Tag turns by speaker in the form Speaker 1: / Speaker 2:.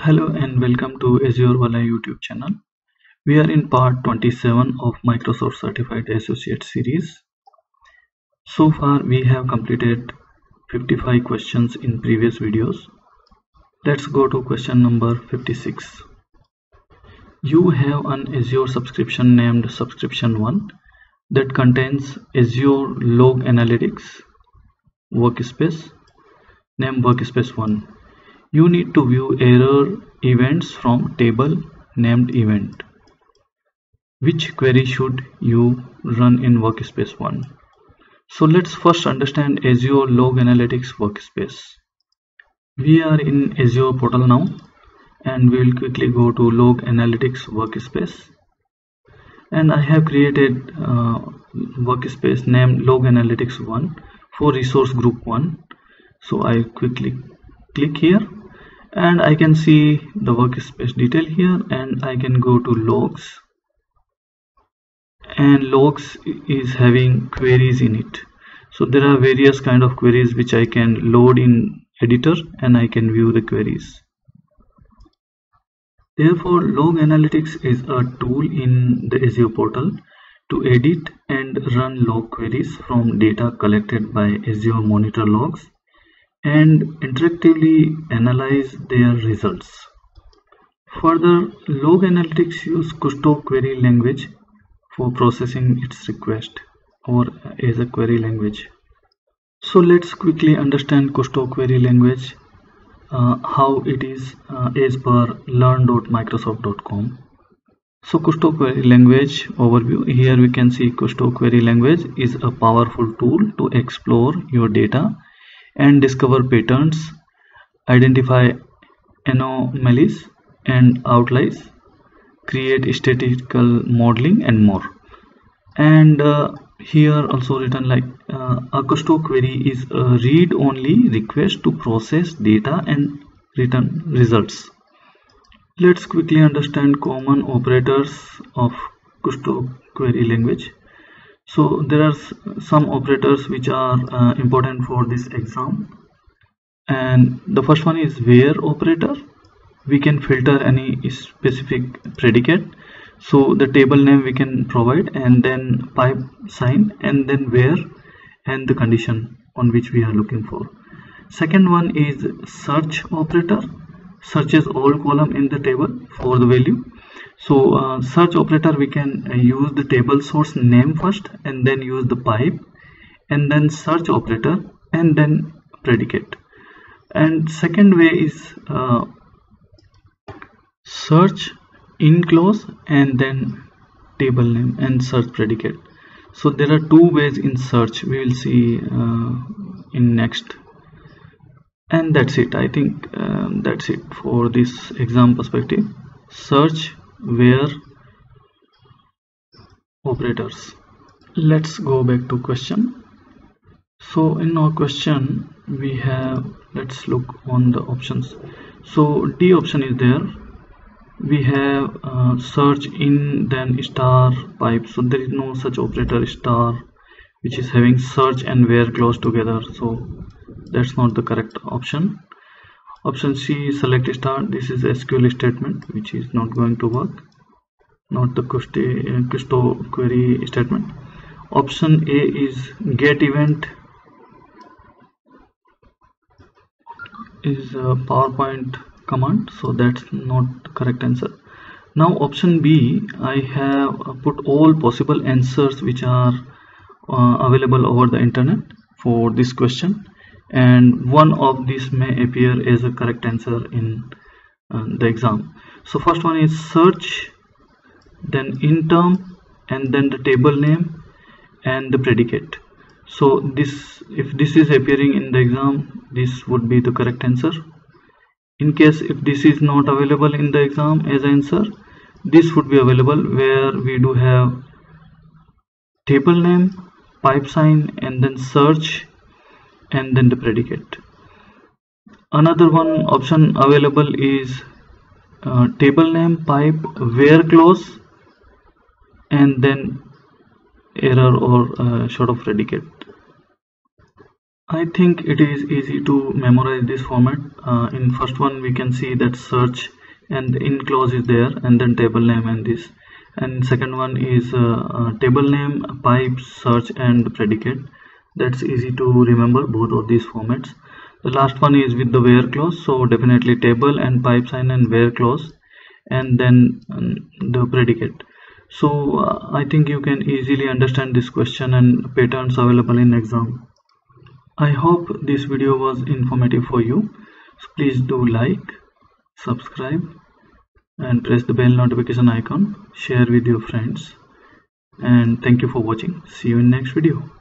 Speaker 1: Hello and welcome to Azure Wala YouTube channel. We are in part 27 of Microsoft Certified Associate series. So far we have completed 55 questions in previous videos. Let's go to question number 56. You have an Azure subscription named Subscription 1 that contains Azure Log Analytics workspace named Workspace 1. You need to view error events from table named event. Which query should you run in Workspace 1? So let's first understand Azure Log Analytics Workspace. We are in Azure portal now and we will quickly go to Log Analytics Workspace. And I have created workspace named Log Analytics 1 for resource group 1. So I quickly click here and I can see the workspace detail here, and I can go to logs, and logs is having queries in it. So there are various kind of queries which I can load in editor and I can view the queries. Therefore, Log Analytics is a tool in the Azure portal to edit and run log queries from data collected by Azure Monitor Logs and interactively analyze their results. Further, Log Analytics use Kusto query language for processing its request or as a query language. So let's quickly understand Kusto query language, how it is as per learn.microsoft.com. So Kusto query language overview. Here we can see Kusto query language is a powerful tool to explore your data and discover patterns, identify anomalies and outliers, create statistical modeling and more. And here also written like a Kusto query is a read-only request to process data and return results. Let's quickly understand common operators of Kusto query language. So there are some operators which are important for this exam, and the first one is where operator. We can filter any specific predicate, so the table name we can provide, and then pipe sign, and then where and the condition on which we are looking for. Second one is search operator, searches all column in the table for the value. So search operator, we can use the table source name first and then use the pipe and then search operator and then predicate. And second way is search in clause and then table name and search predicate. So there are two ways in search, we will see in next. And that's it. I think that's it for this exam perspective. Search, where, operators. Let's go back to question. So in our question we have, let's look on the options. So D option is there. We have search in then star pipe, so there is no such operator star which is having search and where clause together, so that's not the correct option. Option C, select star, this is SQL statement which is not going to work, not the Kusto query statement. Option A is get event, is a PowerPoint command, so that's not the correct answer. Now option B, I have put all possible answers which are available over the internet for this question, and one of these may appear as a correct answer in the exam. So first one is search, then in term, and then the table name and the predicate. So this, if this is appearing in the exam, this would be the correct answer. In case if this is not available in the exam as answer, this would be available where we do have table name, pipe sign, and then search and then the predicate. Another one option available is table name, pipe, where clause, and then error or sort of predicate. I think it is easy to memorize this format. In first one we can see that search and in clause is there, and then table name and this. And second one is table name, pipe, search and predicate. That's easy to remember both of these formats. The last one is with the where clause, so definitely table and pipe sign and where clause, and then the predicate. So I think you can easily understand this question and patterns available in exam. I hope this video was informative for you. So please do like, subscribe and press the bell notification icon. Share with your friends. And thank you for watching. See you in next video.